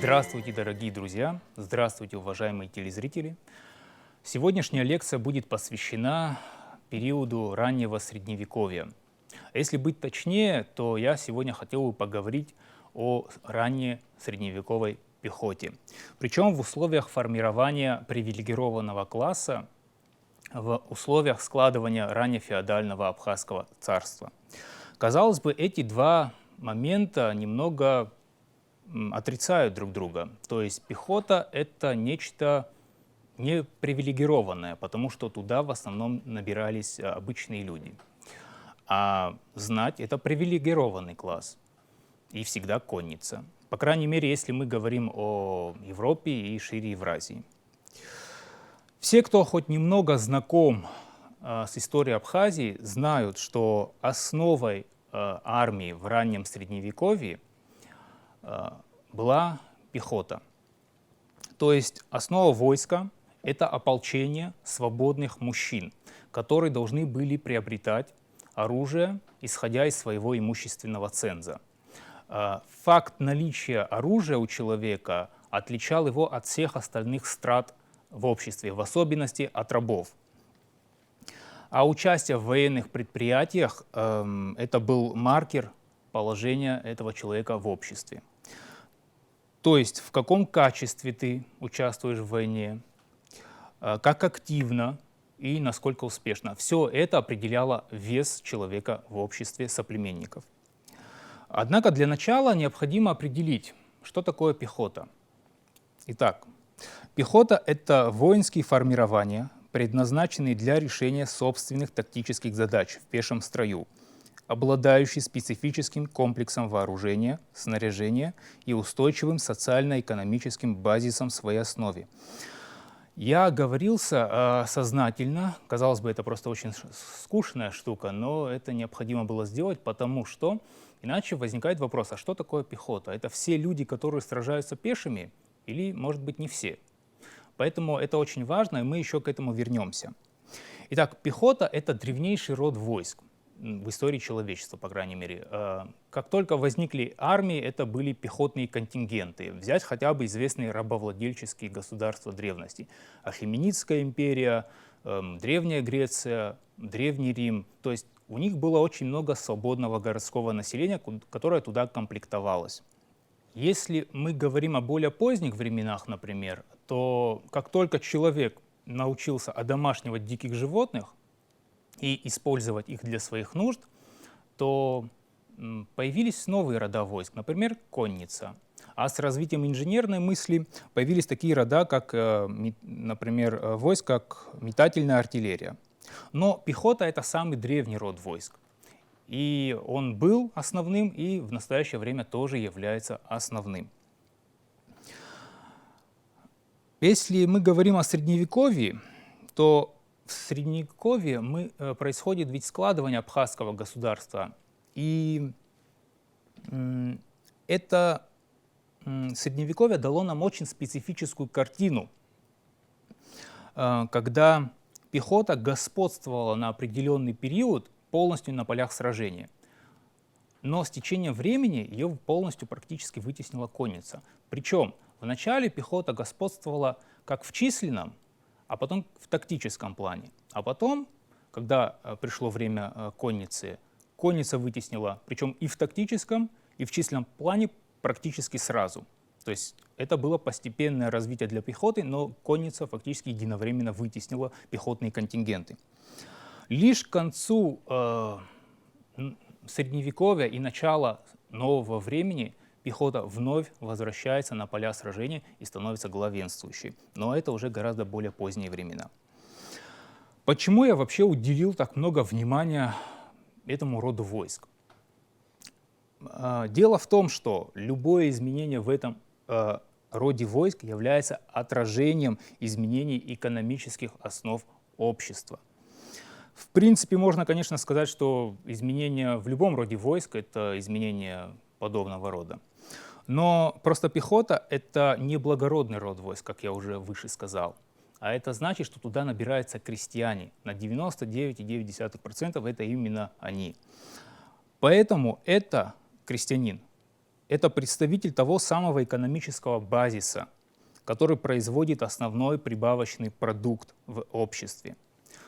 Здравствуйте, дорогие друзья! Здравствуйте, уважаемые телезрители! Сегодняшняя лекция будет посвящена периоду раннего Средневековья. Если быть точнее, то я сегодня хотел бы поговорить о ранней средневековой пехоте. Причем в условиях формирования привилегированного класса, в условиях складывания раннефеодального абхазского царства. Казалось бы, эти два момента немного отрицают друг друга. То есть пехота — это нечто непривилегированное, потому что туда в основном набирались обычные люди. А знать — это привилегированный класс и всегда конница. По крайней мере, если мы говорим о Европе и шире Евразии. Все, кто хоть немного знаком с историей Абхазии, знают, что основой армии в раннем Средневековье была пехота. То есть основа войска — это ополчение свободных мужчин, которые должны были приобретать оружие, исходя из своего имущественного ценза. Факт наличия оружия у человека отличал его от всех остальных страт в обществе, в особенности от рабов. А участие в военных предприятиях это был маркер положения этого человека в обществе. То есть в каком качестве ты участвуешь в войне, как активно и насколько успешно. Все это определяло вес человека в обществе соплеменников. Однако для начала необходимо определить, что такое пехота. Итак, пехота — это воинские формирования, предназначенные для решения собственных тактических задач в пешем строю, обладающий специфическим комплексом вооружения, снаряжения и устойчивым социально-экономическим базисом в своей основе. Я оговорился сознательно, казалось бы, это просто очень скучная штука, но это необходимо было сделать, потому что иначе возникает вопрос, а что такое пехота? Это все люди, которые сражаются пешими, или, может быть, не все? Поэтому это очень важно, и мы еще к этому вернемся. Итак, пехота — это древнейший род войск в истории человечества, по крайней мере. Как только возникли армии, это были пехотные контингенты. Взять хотя бы известные рабовладельческие государства древности. Ахеменидская империя, Древняя Греция, Древний Рим. То есть у них было очень много свободного городского населения, которое туда комплектовалось. Если мы говорим о более поздних временах, например, то как только человек научился одомашнивать диких животных и использовать их для своих нужд, то появились новые рода войск, например, конница. А с развитием инженерной мысли появились такие рода, как, например, войск, как метательная артиллерия. Но пехота — это самый древний род войск. И он был основным, и в настоящее время тоже является основным. Если мы говорим о Средневековье, то в Средневековье происходит ведь складывание абхазского государства. И это Средневековье дало нам очень специфическую картину, когда пехота господствовала на определенный период полностью на полях сражения. Но с течением времени ее полностью практически вытеснила конница. Причем вначале пехота господствовала как в численном, а потом в тактическом плане. А потом, когда пришло время конницы, конница вытеснила, причем и в тактическом, и в численном плане практически сразу. То есть это было постепенное развитие для пехоты, но конница фактически единовременно вытеснила пехотные контингенты. Лишь к концу Средневековья и начала нового времени пехота вновь возвращается на поля сражения и становится главенствующей. Но это уже гораздо более поздние времена. Почему я вообще уделил так много внимания этому роду войск? Дело в том, что любое изменение в этом роде войск является отражением изменений экономических основ общества. В принципе, можно, конечно, сказать, что изменения в любом роде войск — это изменения подобного рода. Но просто пехота — это не благородный род войск, как я уже выше сказал. А это значит, что туда набираются крестьяне. На 99,9% это именно они. Поэтому это крестьянин. это представитель того самого экономического базиса, который производит основной прибавочный продукт в обществе.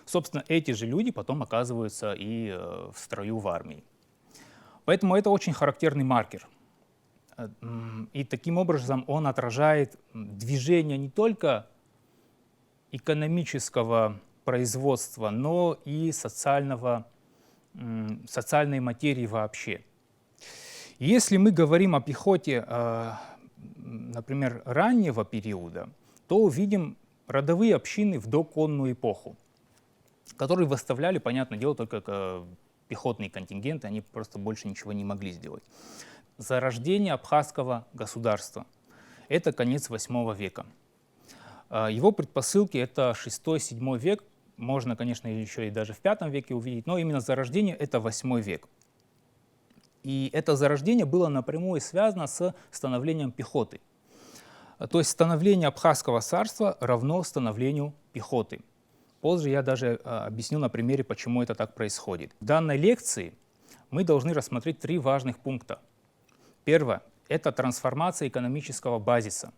Собственно, эти же люди потом оказываются и в строю в армии. Поэтому это очень характерный маркер. И таким образом он отражает движение не только экономического производства, но и социальной материи вообще. Если мы говорим о пехоте, например, раннего периода, то увидим родовые общины в доконную эпоху, которые выставляли, понятное дело, только пехотные контингенты, они просто больше ничего не могли сделать. Зарождение абхазского государства – это конец VIII века. Его предпосылки – это VI-VII век, можно, конечно, еще и даже в V веке увидеть, но именно зарождение – это VIII век. И это зарождение было напрямую связано с становлением пехоты. То есть становление Абхазского царства равно становлению пехоты. Позже я даже объясню на примере, почему это так происходит. В данной лекции мы должны рассмотреть 3 важных пункта. Первое – это трансформация экономического базиса.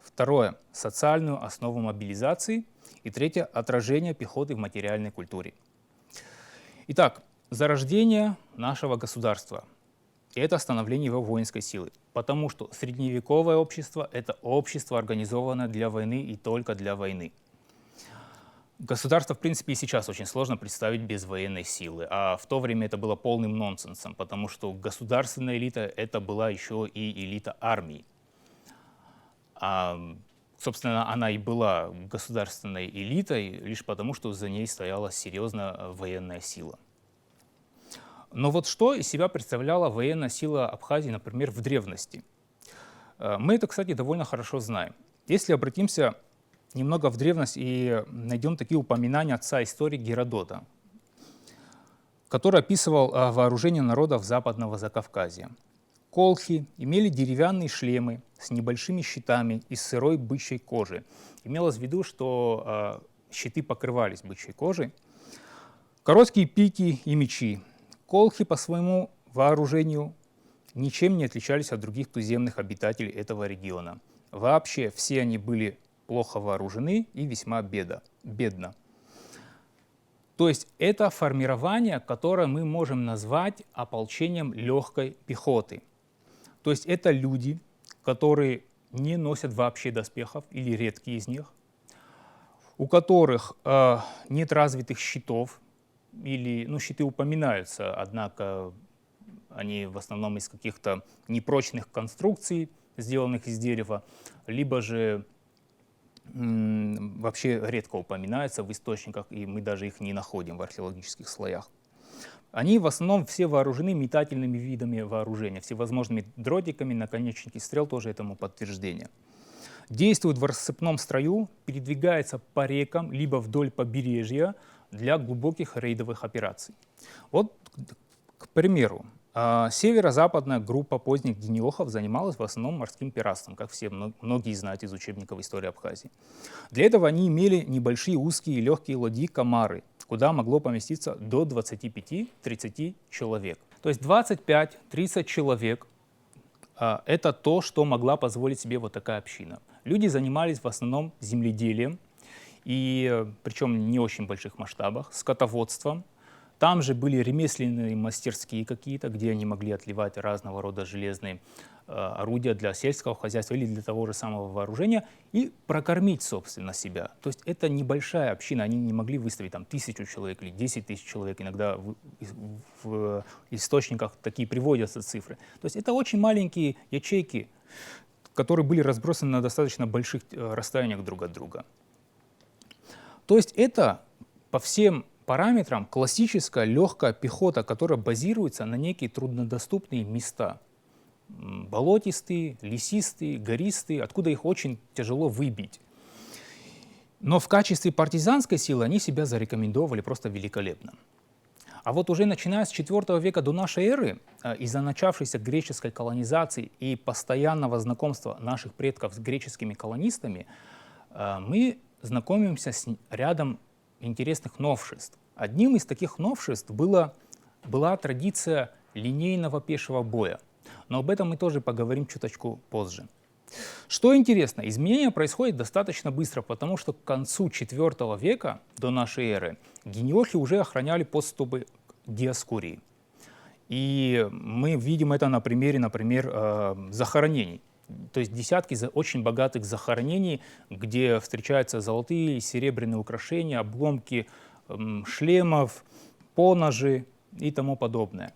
Второе – социальную основу мобилизации. И третье – отражение пехоты в материальной культуре. Итак, зарождение нашего государства – это становление его воинской силы. Потому что средневековое общество – это общество, организованное для войны и только для войны. Государство, в принципе, и сейчас очень сложно представить без военной силы. А в то время это было полным нонсенсом, потому что государственная элита – это была еще и элита армии. Собственно, она и была государственной элитой лишь потому, что за ней стояла серьезная военная сила. Но вот что из себя представляла военная сила Абхазии, например, в древности? Мы это, кстати, довольно хорошо знаем. Если обратимся немного в древность и найдем такие упоминания отца истории Геродота, который описывал вооружение народов Западного Закавказья. Колхи имели деревянные шлемы с небольшими щитами из сырой бычьей кожи. Имелось в виду, что щиты покрывались бычьей кожей. Короткие пики и мечи. Колхи по своему вооружению ничем не отличались от других туземных обитателей этого региона. Вообще все они были плохо вооружены и весьма бедно. То есть это формирование, которое мы можем назвать ополчением легкой пехоты. То есть это люди, которые не носят вообще доспехов или редкие из них, у которых нет развитых щитов, или, щиты упоминаются, однако они в основном из каких-то непрочных конструкций, сделанных из дерева, либо же вообще редко упоминаются в источниках, и мы даже их не находим в археологических слоях. Они в основном все вооружены метательными видами вооружения, всевозможными дротиками, наконечники стрел тоже этому подтверждение. Действуют в рассыпном строю, передвигаются по рекам, либо вдоль побережья для глубоких рейдовых операций. Вот, к примеру, северо-западная группа поздних гениохов занималась в основном морским пиратством, как все многие знают из учебников истории Абхазии. Для этого они имели небольшие узкие и легкие ладьи «Камары», куда могло поместиться до 25-30 человек. То есть 25-30 человек – это то, что могла позволить себе вот такая община. Люди занимались в основном земледелием, и причем не очень больших масштабах, скотоводством. Там же были ремесленные мастерские какие-то, где они могли отливать разного рода железные орудия для сельского хозяйства или для того же самого вооружения и прокормить, собственно, себя. То есть это небольшая община, они не могли выставить там 1000 человек или 10 000 человек, иногда в источниках такие приводятся цифры. То есть это очень маленькие ячейки, которые были разбросаны на достаточно больших расстояниях друг от друга. То есть это по всем параметрам классическая легкая пехота, которая базируется на некие труднодоступные места. Болотистые, лесистые, гористые, откуда их очень тяжело выбить. Но в качестве партизанской силы они себя зарекомендовали просто великолепно. А вот уже начиная с IV века до нашей эры, из-за начавшейся греческой колонизации и постоянного знакомства наших предков с греческими колонистами, мы знакомимся с рядом интересных новшеств. Одним из таких новшеств была традиция линейного пешего боя. Но об этом мы тоже поговорим чуточку позже. Что интересно, изменения происходят достаточно быстро, потому что к концу IV века до нашей эры генеохи уже охраняли подступы к Диоскурии. И мы видим это на примере, например, захоронений. То есть десятки очень богатых захоронений, где встречаются золотые и серебряные украшения, обломки шлемов, поножи и тому подобное.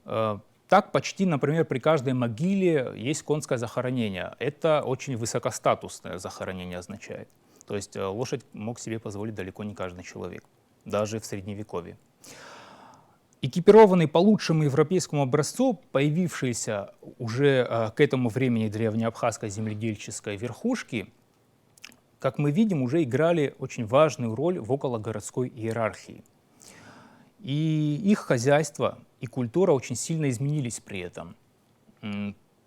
Так почти, например, при каждой могиле есть конское захоронение. Это очень высокостатусное захоронение означает. То есть лошадь мог себе позволить далеко не каждый человек, даже в Средневековье. Экипированные по лучшему европейскому образцу, появившиеся уже к этому времени древнеабхазской земледельческой верхушки, как мы видим, уже играли очень важную роль в окологородской иерархии. И их хозяйство и культура очень сильно изменились при этом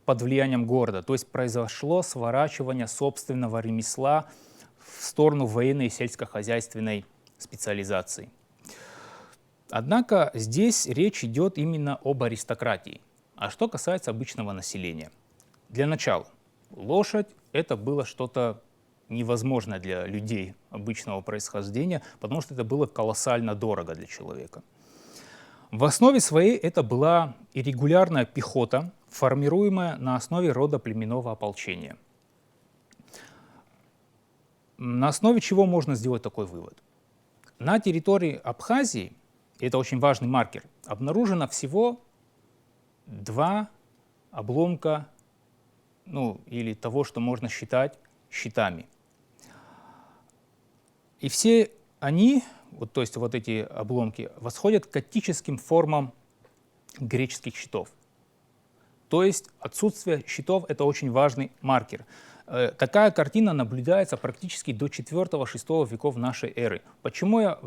под влиянием города. То есть произошло сворачивание собственного ремесла в сторону военной и сельскохозяйственной специализации. Однако здесь речь идет именно об аристократии. А что касается обычного населения? Для начала, лошадь — это было что-то невозможное для людей обычного происхождения, потому что это было колоссально дорого для человека. В основе своей это была и регулярная пехота, формируемая на основе родоплеменного ополчения. На основе чего можно сделать такой вывод? На территории Абхазии, это очень важный маркер, обнаружено всего 2 обломка, или того, что можно считать щитами. И все они, то есть вот эти обломки, восходят к аттическим формам греческих щитов. То есть отсутствие щитов — это очень важный маркер. Такая картина наблюдается практически до IV-VI веков нашей эры. Почему я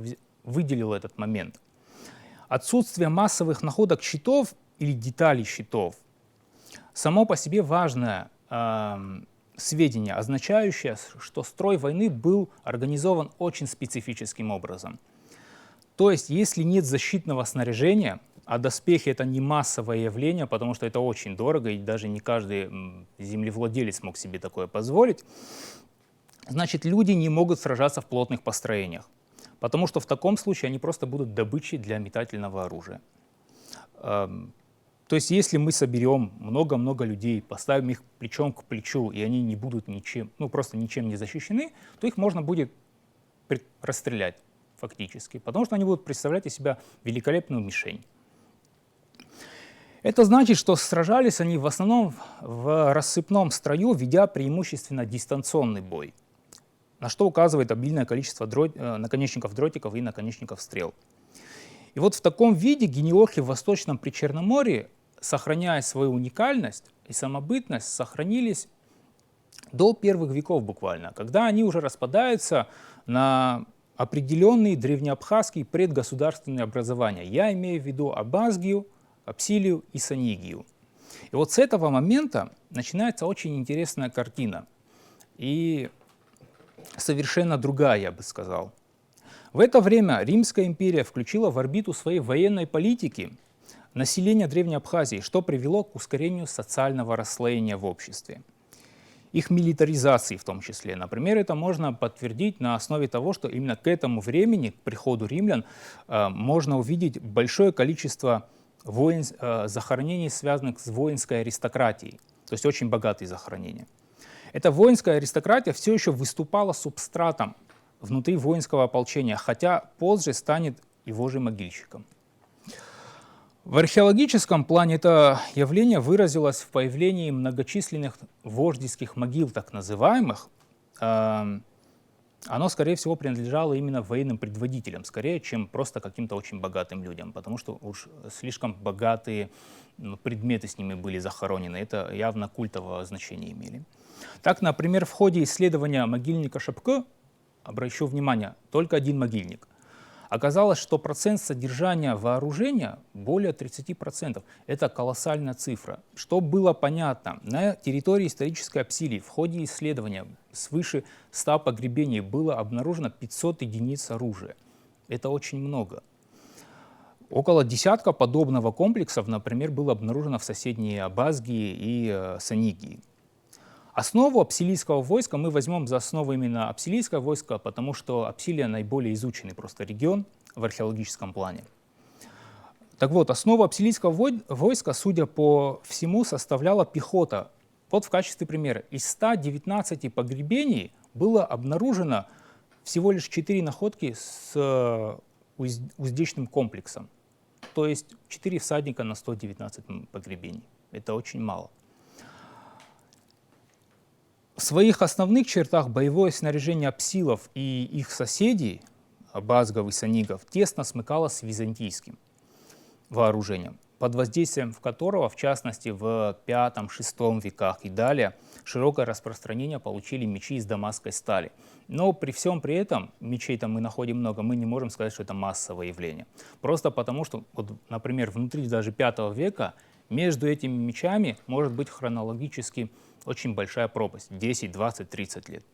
выделил этот момент? Отсутствие массовых находок щитов или деталей щитов само по себе важное сведение, означающее, что строй войны был организован очень специфическим образом. То есть, если нет защитного снаряжения, а доспехи — это не массовое явление, потому что это очень дорого, и даже не каждый землевладелец мог себе такое позволить, значит, люди не могут сражаться в плотных построениях, потому что в таком случае они просто будут добычей для метательного оружия. То есть, если мы соберем много-много людей, поставим их плечом к плечу, и они не будут ничем, просто ничем не защищены, то их можно будет расстрелять фактически, потому что они будут представлять из себя великолепную мишень. Это значит, что сражались они в основном в рассыпном строю, ведя преимущественно дистанционный бой, на что указывает обильное количество наконечников дротиков и наконечников стрел. И вот в таком виде генеохи в Восточном Причерноморье, сохраняя свою уникальность и самобытность, сохранились до первых веков буквально, когда они уже распадаются на определенные древнеабхазские предгосударственные образования. Я имею в виду Абазгию, Апсилию и Санигию. И вот с этого момента начинается очень интересная картина. И совершенно другая, я бы сказал. В это время Римская империя включила в орбиту своей военной политики население Древней Абхазии, что привело к ускорению социального расслоения в обществе. Их милитаризации в том числе. Например, это можно подтвердить на основе того, что именно к этому времени, к приходу римлян, можно увидеть большое количество захоронений, связанных с воинской аристократией. То есть очень богатые захоронения. Эта воинская аристократия все еще выступала субстратом внутри воинского ополчения, хотя позже станет его же могильщиком. В археологическом плане это явление выразилось в появлении многочисленных вождеских могил, так называемых. Оно, скорее всего, принадлежало именно военным предводителям, скорее, чем просто каким-то очень богатым людям, потому что уж слишком богатые предметы с ними были захоронены. Это явно культовое значение имели. Так, например, в ходе исследования могильника Шапко, обращу внимание, только один могильник, оказалось, что процент содержания вооружения более 30%. Это колоссальная цифра. Что было понятно, на территории исторической Апсилии в ходе исследования свыше 100 погребений было обнаружено 500 единиц оружия. Это очень много. Около десятка подобного комплексов, например, было обнаружено в соседней Абазгии и Санигии. Основу апсилийского войска мы возьмем за основу именно апсилийское войско, потому что Апсилия наиболее изученный просто регион в археологическом плане. Так вот, основу апсилийского войска, судя по всему, составляла пехота. Вот в качестве примера. Из 119 погребений было обнаружено всего лишь 4 находки с уздечным комплексом. То есть 4 всадника на 119 погребений. Это очень мало. В своих основных чертах боевое снаряжение апсилов и их соседей, абазгов и санигов, тесно смыкалось с византийским вооружением, под воздействием которого, в частности, в V-VI веках и далее, широкое распространение получили мечи из дамасской стали. Но при всем при этом, мечей-то мы находим много, мы не можем сказать, что это массовое явление. Просто потому, что, вот, например, внутри даже V века между этими мечами может быть хронологически очень большая пропасть, 10, 20, 30 лет.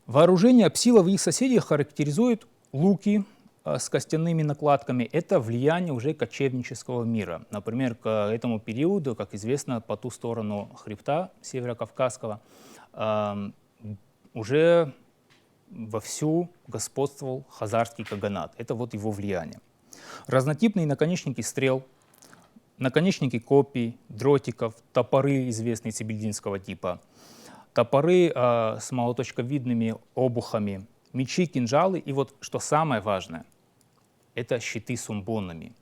Вооружение апсилов и их соседей характеризует луки с костяными накладками. Это влияние уже кочевнического мира. Например, к этому периоду, как известно, по ту сторону хребта Северокавказского уже вовсю господствовал хазарский каганат. Это вот его влияние. Разнотипные наконечники стрел, наконечники копий, дротиков, топоры известные цибельдинского типа, топоры с молоточковидными обухами, мечи, кинжалы и вот, что самое важное, это щиты с умбонами.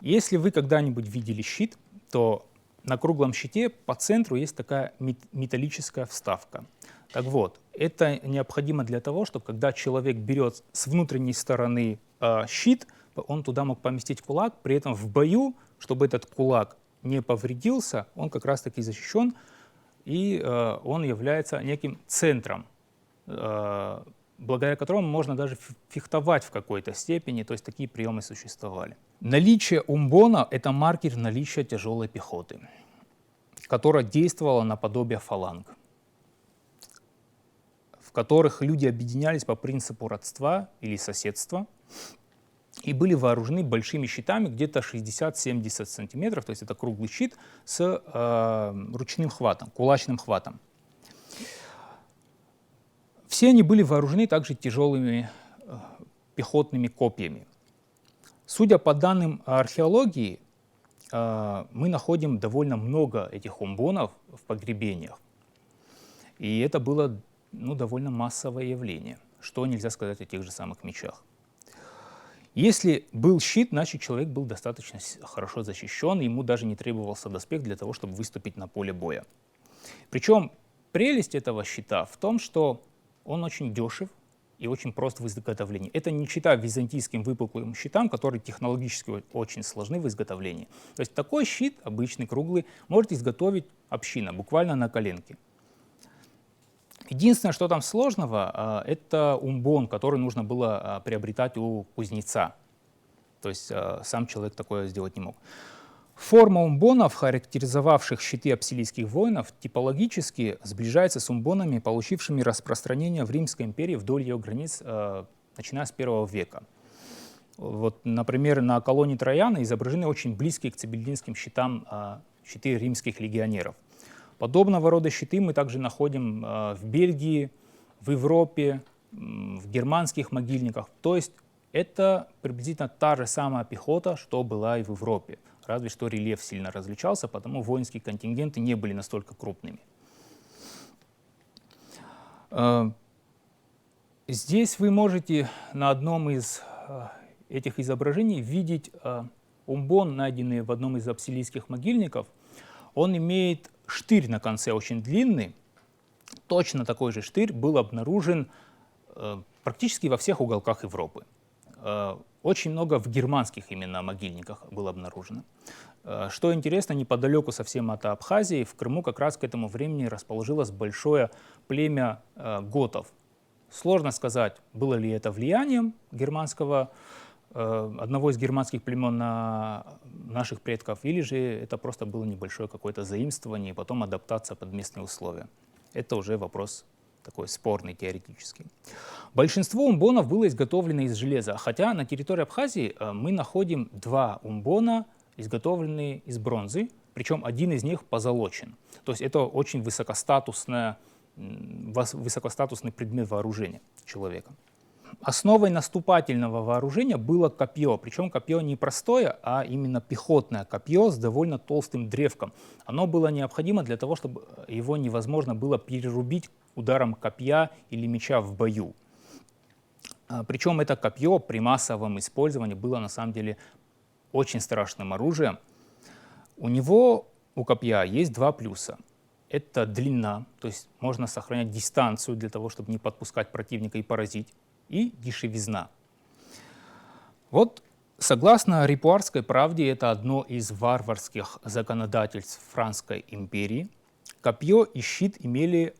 Если вы когда-нибудь видели щит, то на круглом щите по центру есть такая металлическая вставка. Так вот, это необходимо для того, чтобы когда человек берет с внутренней стороны щит, он туда мог поместить кулак, при этом в бою, чтобы этот кулак не повредился, он как раз-таки защищен, и он является неким центром, благодаря которому можно даже фехтовать в какой-то степени, то есть такие приемы существовали. Наличие умбона — это маркер наличия тяжелой пехоты, которая действовала наподобие фаланг, в которых люди объединялись по принципу родства или соседства и были вооружены большими щитами, где-то 60-70 сантиметров, то есть это круглый щит с ручным хватом, кулачным хватом. Все они были вооружены также тяжелыми пехотными копьями. Судя по данным археологии, мы находим довольно много этих умбонов в погребениях. И это было довольно массовое явление, что нельзя сказать о тех же самых мечах. Если был щит, значит человек был достаточно хорошо защищен, ему даже не требовался доспех для того, чтобы выступить на поле боя. Причем прелесть этого щита в том, что он очень дешев и очень прост в изготовлении. Это не чита византийским выпуклым щитам, которые технологически очень сложны в изготовлении. То есть такой щит, обычный, круглый, может изготовить община, буквально на коленке. Единственное, что там сложного, это умбон, который нужно было приобретать у кузнеца. То есть сам человек такое сделать не мог. Форма умбонов, характеризовавших щиты апсилийских воинов, типологически сближается с умбонами, получившими распространение в Римской империи вдоль ее границ, начиная с I века. Вот, например, на колонне Трояна изображены очень близкие к цибельдинским щитам щиты римских легионеров. Подобного рода щиты мы также находим в Бельгии, в Европе, в германских могильниках. То есть это приблизительно та же самая пехота, что была и в Европе. Разве что рельеф сильно различался, потому воинские контингенты не были настолько крупными. Здесь вы можете на одном из этих изображений видеть умбон, найденный в одном из апсилийских могильников. Он имеет штырь на конце очень длинный. Точно такой же штырь был обнаружен практически во всех уголках Европы. Очень много в германских именно могильниках было обнаружено. Что интересно, неподалеку совсем от Абхазии, в Крыму как раз к этому времени расположилось большое племя готов. Сложно сказать, было ли это влиянием одного из германских племен на наших предков, или же это просто было небольшое какое-то заимствование и потом адаптация под местные условия. Это уже вопрос такой спорный теоретически. Большинство умбонов было изготовлено из железа, хотя на территории Абхазии мы находим 2 умбона, изготовленные из бронзы, причем один из них позолочен. То есть это очень высокостатусный предмет вооружения человека. Основой наступательного вооружения было копье, причем копье не простое, а именно пехотное копье с довольно толстым древком. Оно было необходимо для того, чтобы его невозможно было перерубить ударом копья или меча в бою. Причем это копье при массовом использовании было на самом деле очень страшным оружием. У копья есть 2 плюса. Это длина, то есть можно сохранять дистанцию для того, чтобы не подпускать противника и поразить, и дешевизна. Вот согласно Репуарской правде, это одно из варварских законодательств Франкской империи. Копье и щит имели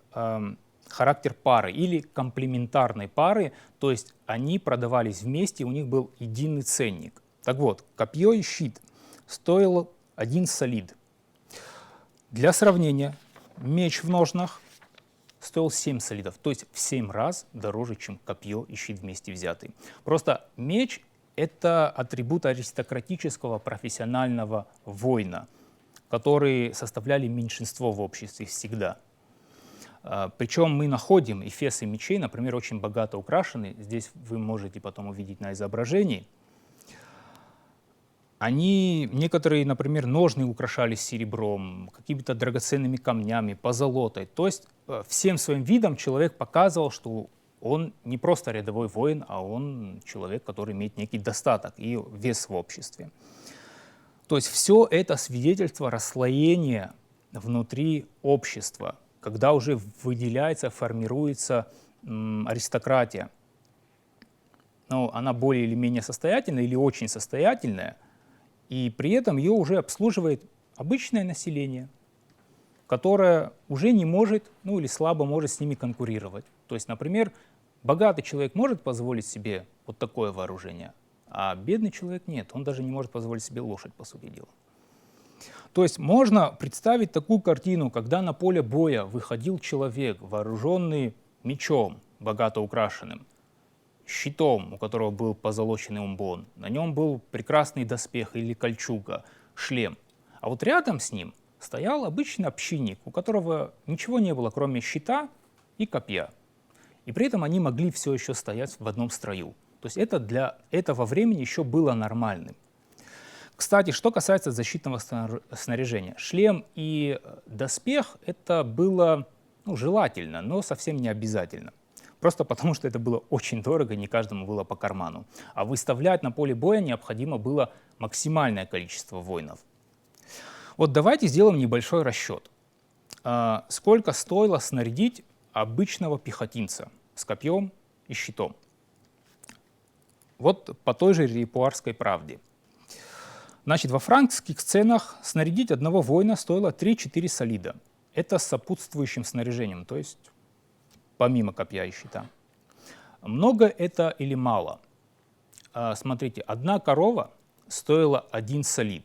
характер пары или комплементарной пары, то есть они продавались вместе, у них был единый ценник. Так вот, копье и щит стоило 1 солид. Для сравнения, меч в ножнах стоил 7 солидов, то есть в 7 раз дороже, чем копье и щит вместе взятые. Просто меч — это атрибут аристократического профессионального воина, которые составляли меньшинство в обществе всегда. Причем мы находим эфесы мечей, например, очень богато украшены. Здесь вы можете потом увидеть на изображении. Некоторые, например, ножны украшались серебром, какими-то драгоценными камнями, позолотой. То есть всем своим видом человек показывал, что он не просто рядовой воин, а он человек, который имеет некий достаток и вес в обществе. То есть все это свидетельство расслоения внутри общества, когда уже выделяется, формируется аристократия. Но она более или менее состоятельная или очень состоятельная, и при этом ее уже обслуживает обычное население, которое уже не может, или слабо может с ними конкурировать. То есть, например, богатый человек может позволить себе вот такое вооружение, а бедный человек нет, он даже не может позволить себе лошадь, по сути дела. То есть можно представить такую картину, когда на поле боя выходил человек, вооруженный мечом, богато украшенным, щитом, у которого был позолоченный умбон, на нем был прекрасный доспех или кольчуга, шлем. А вот рядом с ним стоял обычный общинник, у которого ничего не было, кроме щита и копья. И при этом они могли все еще стоять в одном строю. То есть это для этого времени еще было нормальным. Кстати, что касается защитного снаряжения. Шлем и доспех — это было желательно, но совсем не обязательно. Просто потому, что это было очень дорого, не каждому было по карману. А выставлять на поле боя необходимо было максимальное количество воинов. Вот давайте сделаем небольшой расчет. Сколько стоило снарядить обычного пехотинца с копьем и щитом? Вот по той же Репуарской правде. Значит, во франкских ценах снарядить одного воина стоило 3-4 солида. Это с сопутствующим снаряжением, то есть помимо копья и щита. Много это или мало? Смотрите, 1 корова стоила 1 солид.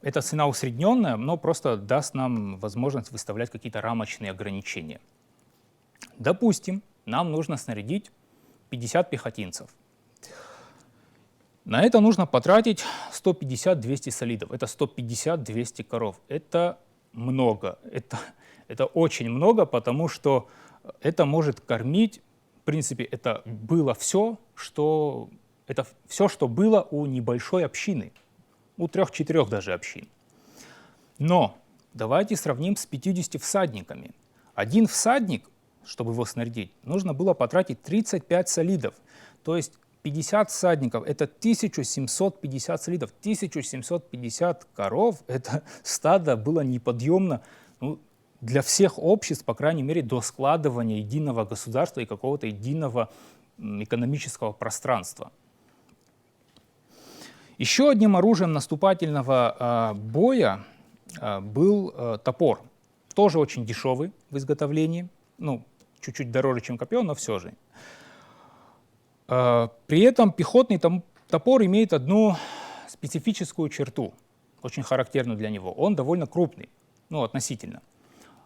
Эта цена усредненная, но просто даст нам возможность выставлять какие-то рамочные ограничения. Допустим, нам нужно снарядить 50 пехотинцев. На это нужно потратить 150-200 солидов. Это 150-200 коров. Это много. Это очень много, потому что это может кормить, в принципе, это было все, что было у небольшой общины, у 3-4 даже общин. Но давайте сравним с 50 всадниками. Один всадник, чтобы его снарядить, нужно было потратить 35 солидов. То есть 50 всадников — это 1750 солидов. 1750 коров — это стадо было неподъемно для всех обществ, по крайней мере, до складывания единого государства и какого-то единого экономического пространства. Еще одним оружием наступательного боя был топор. Тоже очень дешевый в изготовлении, чуть-чуть дороже, чем копье, но все же. При этом пехотный топор имеет одну специфическую черту, очень характерную для него. Он довольно крупный, относительно.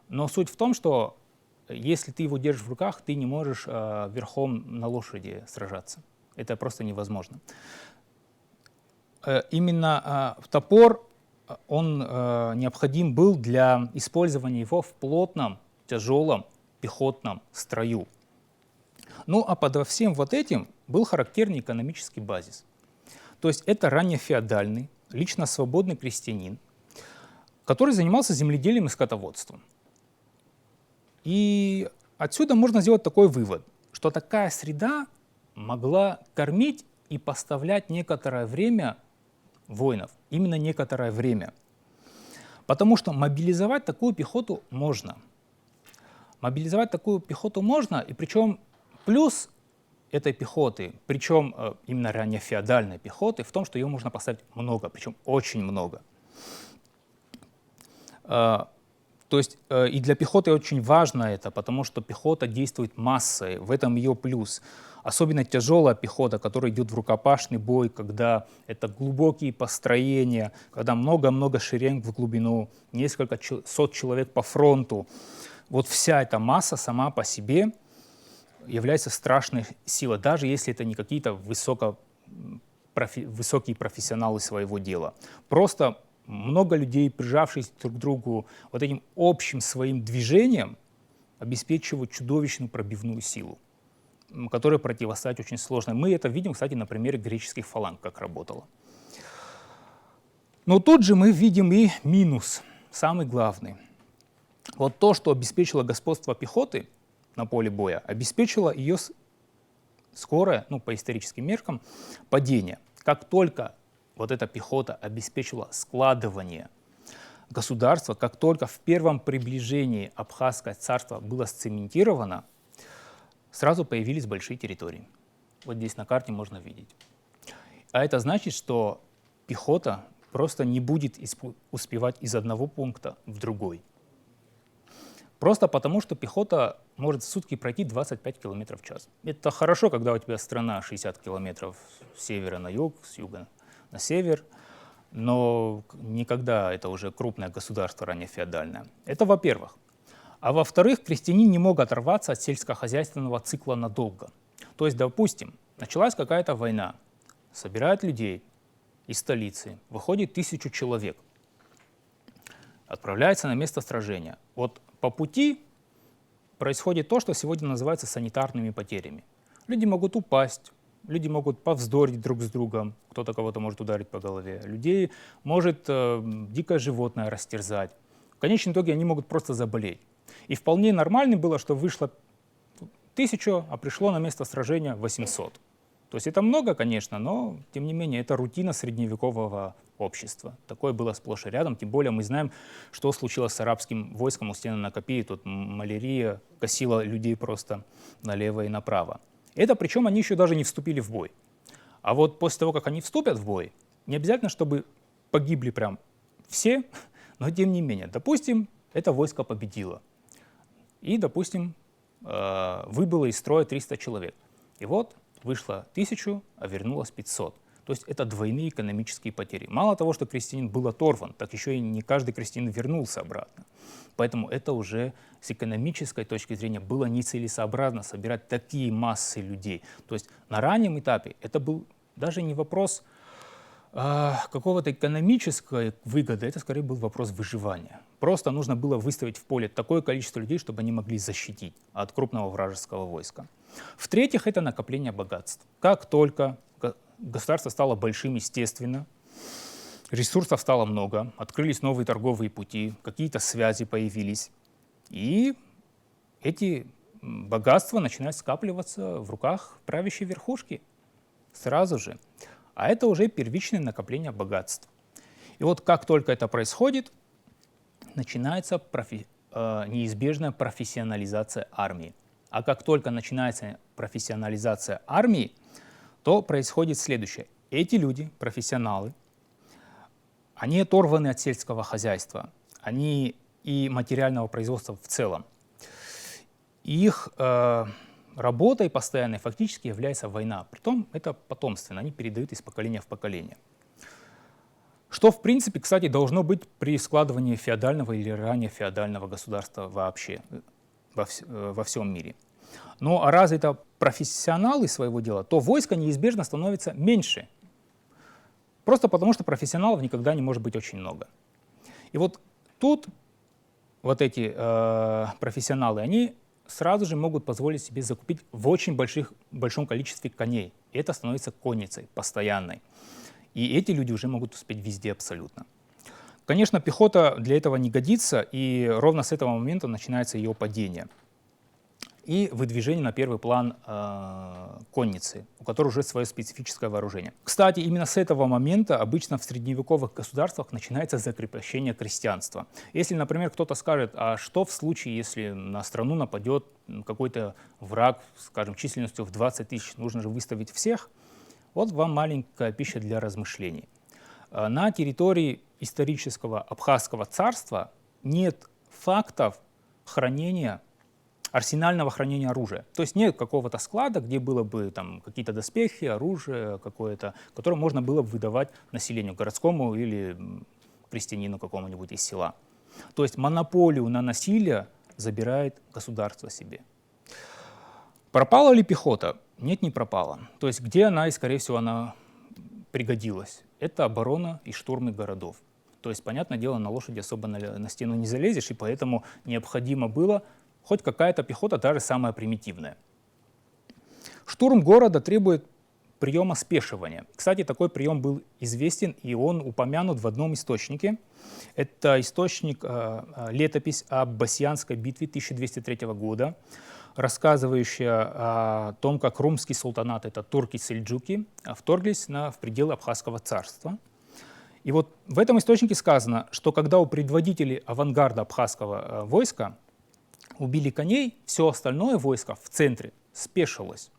Но суть в том, что если ты его держишь в руках, ты не можешь верхом на лошади сражаться. Это просто невозможно. Именно топор, он необходим был для использования его в плотном, тяжелом пехотном строю. Ну а под всем вот этим был характерный экономический базис. То есть это раннефеодальный, лично свободный крестьянин, который занимался земледелием и скотоводством. И отсюда можно сделать такой вывод, что такая среда могла кормить и поставлять некоторое время воинов, именно некоторое время. Потому что мобилизовать такую пехоту можно. Мобилизовать такую пехоту можно, и причем плюс этой пехоты, причем именно раннефеодальной пехоты, в том, что ее можно поставить много, причем очень много. То есть и для пехоты очень важно это, потому что пехота действует массой, в этом ее плюс. Особенно тяжелая пехота, которая идет в рукопашный бой, когда это глубокие построения, когда много-много шеренг в глубину, несколько сот человек по фронту. Вот вся эта масса сама по себе является страшной силой, даже если это не какие-то высокие профессионалы своего дела. Просто много людей, прижавшись друг к другу вот этим общим своим движением, обеспечивают чудовищную пробивную силу, которой противостоять очень сложно. Мы это видим, кстати, на примере греческих фаланг, как работало. Но тут же мы видим и минус, самый главный. Вот то, что обеспечило господство пехоты на поле боя, обеспечило ее скорое, ну, по историческим меркам, падение. Как только вот эта пехота обеспечила складывание государства, как только в первом приближении Абхазское царство было сцементировано, сразу появились большие территории. Вот здесь на карте можно видеть. А это значит, что пехота просто не будет успевать из одного пункта в другой. Просто потому, что пехота может в сутки пройти 25 км в час. Это хорошо, когда у тебя страна 60 километров с севера на юг, с юга на север, но никогда это уже крупное государство раннефеодальное. Это во-первых. А во-вторых, крестьянин не мог оторваться от сельскохозяйственного цикла надолго. То есть, допустим, началась какая-то война, собирают людей из столицы, выходит 1000 человек, отправляется на место сражения. Вот по пути происходит то, что сегодня называется санитарными потерями. Люди могут упасть, люди могут повздорить друг с другом, кто-то кого-то может ударить по голове, людей может дикое животное растерзать. В конечном итоге они могут просто заболеть. И вполне нормально было, что вышло 1000, а пришло на место сражения 800. То есть это много, конечно, но тем не менее это рутина средневекового общества. Такое было сплошь и рядом, тем более мы знаем, что случилось с арабским войском у стены на Копии. Тут малярия косила людей просто налево и направо. Это причем они еще даже не вступили в бой. А вот после того, как они вступят в бой, не обязательно, чтобы погибли прям все, но тем не менее, допустим, это войско победило. И, допустим, выбыло из строя 300 человек. И вот вышло 1000, а вернулось 500. То есть это двойные экономические потери. Мало того, что крестьянин был оторван, так еще и не каждый крестьянин вернулся обратно. Поэтому это уже с экономической точки зрения было нецелесообразно собирать такие массы людей. То есть на раннем этапе это был даже не вопрос какого-то экономической выгоды, это скорее был вопрос выживания. Просто нужно было выставить в поле такое количество людей, чтобы они могли защитить от крупного вражеского войска. В-третьих, это накопление богатств. Как только государство стало большим, естественно, ресурсов стало много, открылись новые торговые пути, какие-то связи появились, и эти богатства начинают скапливаться в руках правящей верхушки сразу же. А это уже первичное накопление богатств. И вот как только это происходит, начинается неизбежная профессионализация армии. А как только начинается профессионализация армии, то происходит следующее. Эти люди, профессионалы, они оторваны от сельского хозяйства, они и материального производства в целом. Их работой постоянной фактически является война. Притом это потомственно, они передают из поколения в поколение. Что, в принципе, кстати, должно быть при складывании феодального или ранее феодального государства вообще. во всем мире. Но а раз это профессионалы своего дела, то войско неизбежно становится меньше. Просто потому, что профессионалов никогда не может быть очень много. И вот тут вот эти профессионалы, они сразу же могут позволить себе закупить в очень большом количестве коней. И это становится конницей постоянной. И эти люди уже могут успеть везде абсолютно. Конечно, пехота для этого не годится, и ровно с этого момента начинается ее падение. И выдвижение на первый план конницы, у которой уже свое специфическое вооружение. Кстати, именно с этого момента обычно в средневековых государствах начинается закрепление крестьянства. Если, например, кто-то скажет, а что в случае, если на страну нападет какой-то враг, скажем, численностью в 20 тысяч, нужно же выставить всех? Вот вам маленькая пища для размышлений. На территории исторического Абхазского царства нет фактов хранения арсенального хранения оружия. То есть нет какого-то склада, где было бы там какие-то доспехи, оружие какое-то, которое можно было бы выдавать населению городскому или крестьянину какому-нибудь из села. То есть монополию на насилие забирает государство себе. Пропала ли пехота? Нет, не пропала. То есть где она, и скорее всего она пригодилась? Это оборона и штурмы городов. То есть, понятное дело, на лошади особо на стену не залезешь, и поэтому необходимо было хоть какая-то пехота, даже самая примитивная. Штурм города требует приема спешивания. Кстати, такой прием был известен, и он упомянут в одном источнике. Это источник, летопись об Басьянской битве 1203 года, рассказывающая о том, как румский султанат, это турки-сельджуки, вторглись в пределы Абхазского царства. И вот в этом источнике сказано, что когда у предводителей авангарда абхазского войска убили коней, все остальное войско в центре спешилось.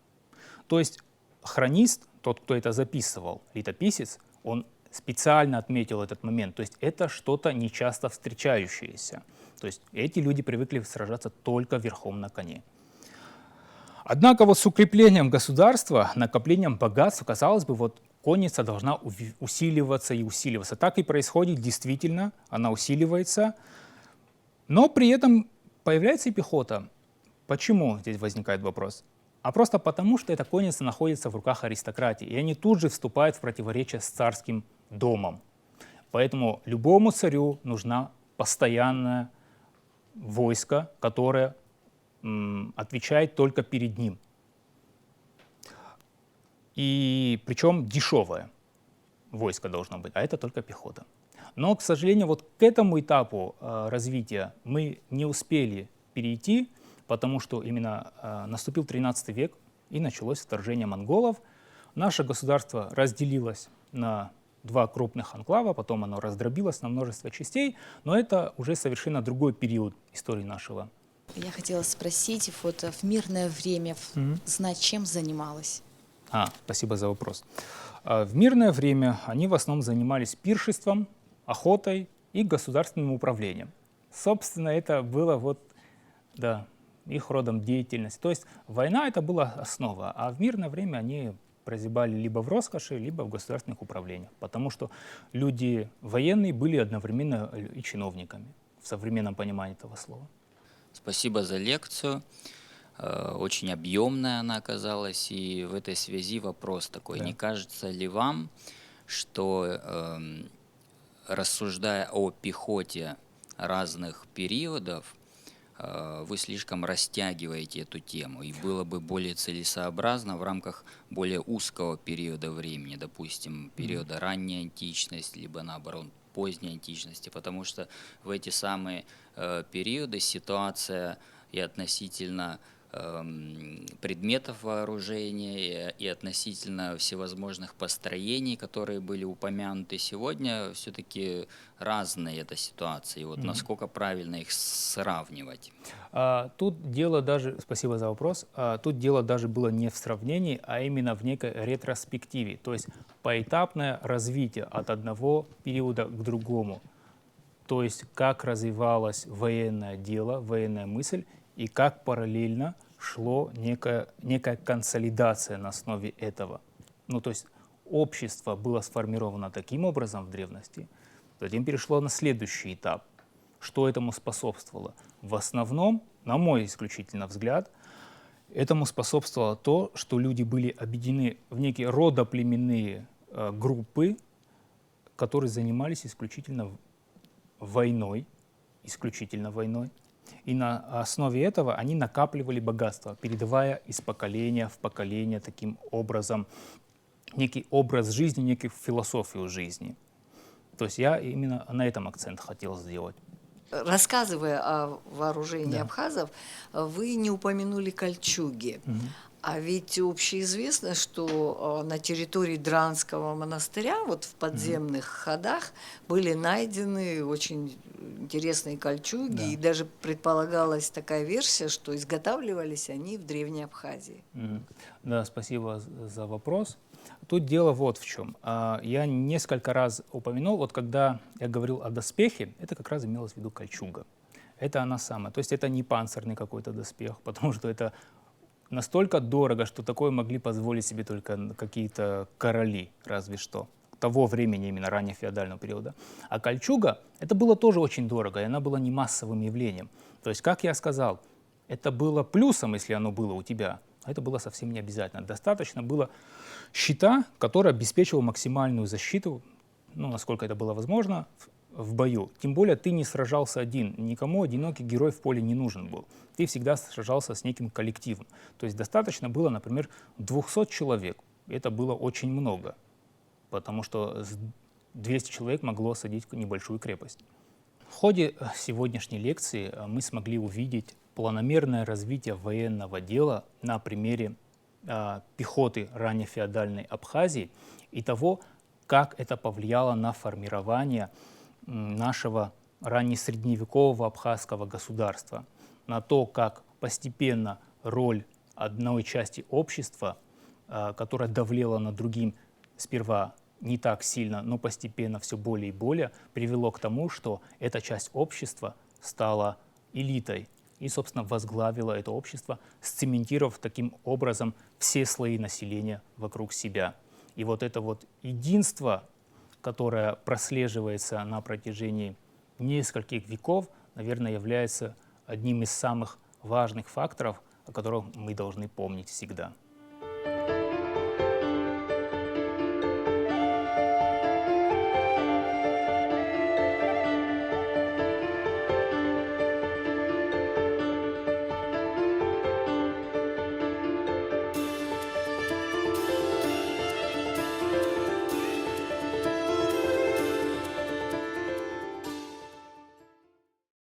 То есть хронист, тот, кто это записывал, летописец, он специально отметил этот момент. То есть это что-то нечасто встречающееся. То есть эти люди привыкли сражаться только верхом на коне. Однако вот с укреплением государства, накоплением богатств, казалось бы, вот конница должна усиливаться и усиливаться. Так и происходит действительно, она усиливается, но при этом появляется и пехота. Почему здесь возникает вопрос? А просто потому, что эта конница находится в руках аристократии, и они тут же вступают в противоречие с царским домом. Поэтому любому царю нужна постоянное войско, которое отвечает только перед ним. И причем дешевое войско должно быть, а это только пехота. Но, к сожалению, вот к этому этапу развития мы не успели перейти, потому что именно наступил 13 век и началось вторжение монголов. Наше государство разделилось на два крупных анклава, потом оно раздробилось на множество частей, но это уже совершенно другой период истории нашего. Я хотела спросить, вот в мирное время знать, чем занималась? Спасибо за вопрос. В мирное время они в основном занимались пиршеством, охотой и государственным управлением. Собственно, это было их родом деятельности. То есть война — это была основа, а в мирное время они прозябали либо в роскоши, либо в государственных управлениях, потому что люди военные были одновременно и чиновниками в современном понимании этого слова. Спасибо за лекцию. Очень объемная она оказалась. И в этой связи вопрос такой. Да. Не кажется ли вам, что, рассуждая о пехоте разных периодов, вы слишком растягиваете эту тему, и было бы более целесообразно в рамках более узкого периода времени, допустим, периода ранней античности, либо наоборот поздней античности, потому что в эти самые периоды ситуация и относительно предметов вооружения и относительно всевозможных построений, которые были упомянуты сегодня, все-таки разные это ситуации. Вот насколько правильно их сравнивать? Тут дело даже, спасибо за вопрос, тут дело даже было не в сравнении, а именно в некой ретроспективе, то есть поэтапное развитие от одного периода к другому. То есть как развивалось военное дело, военная мысль, и как параллельно шло некая консолидация на основе этого. Ну, то есть общество было сформировано таким образом в древности, затем перешло на следующий этап. Что этому способствовало? В основном на мой исключительно взгляд, этому способствовало то, что люди были объединены в некие родоплеменные группы, которые занимались исключительно войной. И на основе этого они накапливали богатство, передавая из поколения в поколение таким образом некий образ жизни, некую философию жизни. То есть я именно на этом акцент хотел сделать. Рассказывая о вооружении Да. абхазов, вы не упомянули кольчуги. А ведь общеизвестно, что на территории Дранского монастыря, вот в подземных ходах, были найдены очень интересные кольчуги, Да. и даже предполагалась такая версия, что изготавливались они в Древней Абхазии. Да, спасибо за вопрос. Тут дело вот в чем. Я несколько раз упомянул, вот когда я говорил о доспехе, это как раз имелось в виду кольчуга. Это она самая. То есть это не панцирный какой-то доспех, потому что это настолько дорого, что такое могли позволить себе только какие-то короли, разве что. Того времени, именно раннефеодального периода. А кольчуга, это было тоже очень дорого, и она была не массовым явлением. То есть, как я сказал, это было плюсом, если оно было у тебя, а это было совсем не обязательно. Достаточно было щита, который обеспечивал максимальную защиту, ну, насколько это было возможно, в бою. Тем более ты не сражался один, никому одинокий герой в поле не нужен был. Ты всегда сражался с неким коллективом. То есть достаточно было, например, 200 человек. Это было очень много, потому что 200 человек могло осадить небольшую крепость. В ходе сегодняшней лекции мы смогли увидеть планомерное развитие военного дела на примере пехоты раннефеодальной Абхазии и того, как это повлияло на формирование нашего раннесредневекового абхазского государства, на то, как постепенно роль одной части общества, которая давлела над другим сперва не так сильно, но постепенно все более и более, привело к тому, что эта часть общества стала элитой и, собственно, возглавила это общество, сцементировав таким образом все слои населения вокруг себя. И вот это вот единство, которое прослеживается на протяжении нескольких веков, наверное, является одним из самых важных факторов, о которых мы должны помнить всегда.